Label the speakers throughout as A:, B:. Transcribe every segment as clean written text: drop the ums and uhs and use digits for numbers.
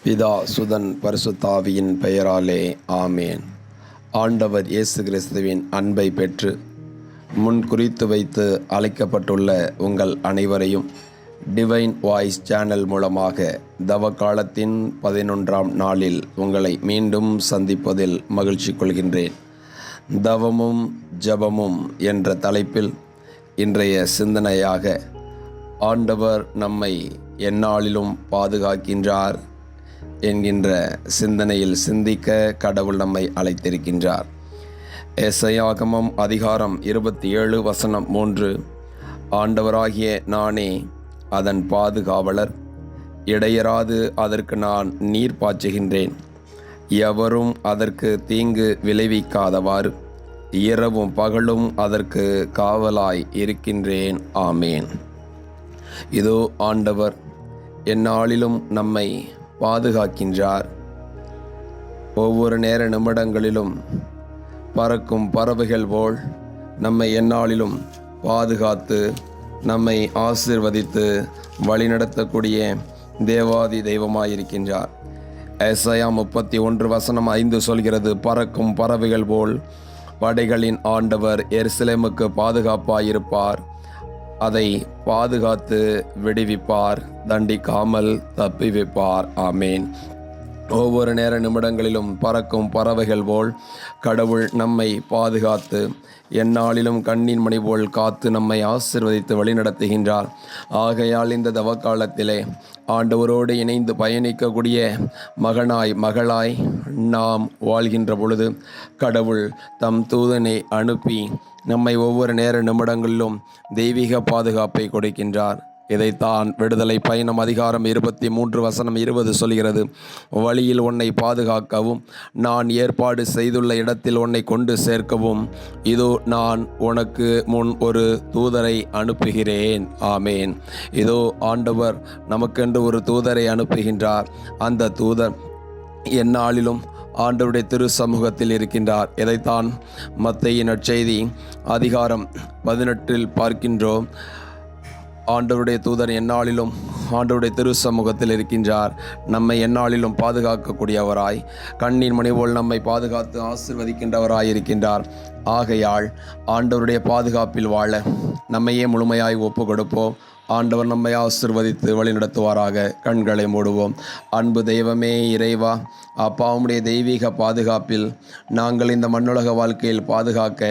A: பிதா சுதன் பரிசுத்தாவியின் பெயராலே ஆமேன். ஆண்டவர் இயேசு கிறிஸ்துவின் அன்பை பெற்று முன் குறித்து வைத்து அழைக்கப்பட்டுள்ள உங்கள் அனைவரையும் டிவைன் வாய்ஸ் சேனல் மூலமாக தவக்காலத்தின் 11ஆம் நாளில் உங்களை மீண்டும் சந்திப்பதில் மகிழ்ச்சி கொள்கின்றேன். தவமும் ஜபமும் என்ற தலைப்பில் இன்றைய சிந்தனையாக ஆண்டவர் நம்மை எந்நாளிலும் பாதுகாக்கின்றார் என்கின்ற சிந்தனையில் சிந்திக்க கடவுள் நம்மை அழைத்திருக்கின்றார். எசையாகமம் அதிகாரம் 27 வசனம் 3. ஆண்டவராகிய நானே அதன் பாதுகாவலர், இடையராது அதற்கு நான் நீர் பாய்ச்சுகின்றேன். எவரும் அதற்கு தீங்கு விளைவிக்காதவாறு இரவும் பகலும் அதற்கு காவலாய் இருக்கின்றேன். ஆமேன். இதோ ஆண்டவர் எந்நாளிலும் நம்மை பாதுகாக்கின்றார். ஒவ்வொரு நேர நிமிடங்களிலும் பறக்கும் பறவைகள் போல் நம்மை எந்நாளிலும் பாதுகாத்து நம்மை ஆசீர்வதித்து வழிநடத்தக்கூடிய தேவாதி தெய்வமாயிருக்கின்றார். எசாயா 31 வசனம் 5 சொல்கிறது, பறக்கும் பறவைகள் போல் படைகளின் ஆண்டவர் எருசலேமுக்கு பாதுகாப்பாயிருப்பார். அதை பாதுகாத்து விடுவிப்பார், தண்டிக்காமல் தப்பி வைப்பார். ஆமேன். ஒவ்வொரு நேர நிமிடங்களிலும் பறக்கும் பறவைகள் போல் கடவுள் நம்மை பாதுகாத்து எந்நாளிலும் கண்ணின் மணி போல் காத்து நம்மை ஆசீர்வதித்து வழிநடத்துகின்றார். ஆகையால் இந்த தவக்காலத்திலே ஆண்டவரோடு இணைந்து பயணிக்கக்கூடிய மகனாய் மகளாய் நாம் வாழ்கின்ற பொழுது கடவுள் தம் தூதனை அனுப்பி நம்மை ஒவ்வொரு நேர நிமிடங்களிலும் தெய்வீக பாதுகாப்பை கொடுக்கின்றார். இதைத்தான் விடுதலை பயணம் அதிகாரம் 23 வசனம் 20 சொல்கிறது, வழியில் உன்னை பாதுகாக்கவும் நான் ஏற்பாடு செய்துள்ள இடத்தில் உன்னை கொண்டு சேர்க்கவும் இதோ நான் உனக்கு முன் ஒரு தூதரை அனுப்புகிறேன். ஆமேன். இதோ ஆண்டவர் நமக்கென்று ஒரு தூதரை அனுப்புகின்றார். அந்த தூதர் எந்நாளிலும் ஆண்டவருடைய திரு சமூகத்தில் இருக்கின்றார். இதைத்தான் மத்தேயு நற்செய்தி அதிகாரம் 18 பார்க்கின்றோம். ஆண்டவருடைய தூதர் எந்நாளிலும் ஆண்டவருடைய திரு சமூகத்தில் இருக்கின்றார். நம்மை எந்நாளிலும் பாதுகாக்கக்கூடியவராய் கண்ணின் மணி போல் நம்மை பாதுகாத்து ஆசீர்வதிக்கின்றவராய் இருக்கின்றார். ஆகையால் ஆண்டவருடைய பாதுகாப்பில் வாழ நம்மையே முழுமையாய் ஒப்பு கொடுப்போம். ஆண்டவர் நம்மை ஆசீர்வதித்து வழிநடத்துவாராக. கண்களை மூடுவோம். அன்பு தெய்வமே, இறைவா, அப்பாவுடைய தெய்வீக பாதுகாப்பில் நாங்கள் இந்த மண்ணுலக வாழ்க்கையில் பாதுகாக்க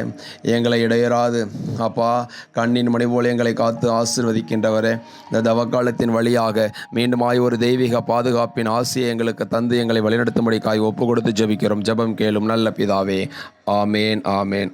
A: எங்களை இடையராது அப்பா கண்ணின் மணி போல் எங்களை காத்து ஆசீர்வதிக்கின்றவரே, இந்த தவக்காலத்தின் வழியாக மீண்டுமாய் ஒரு தெய்வீக பாதுகாப்பின் ஆசையை எங்களுக்கு தந்து எங்களை வழிநடத்தும்படிக்காய் ஒப்பு கொடுத்து ஜெபிக்கிறோம். ஜெபம் கேளும் நல்ல பிதாவே. ஆமேன், ஆமேன், ஆமேன்.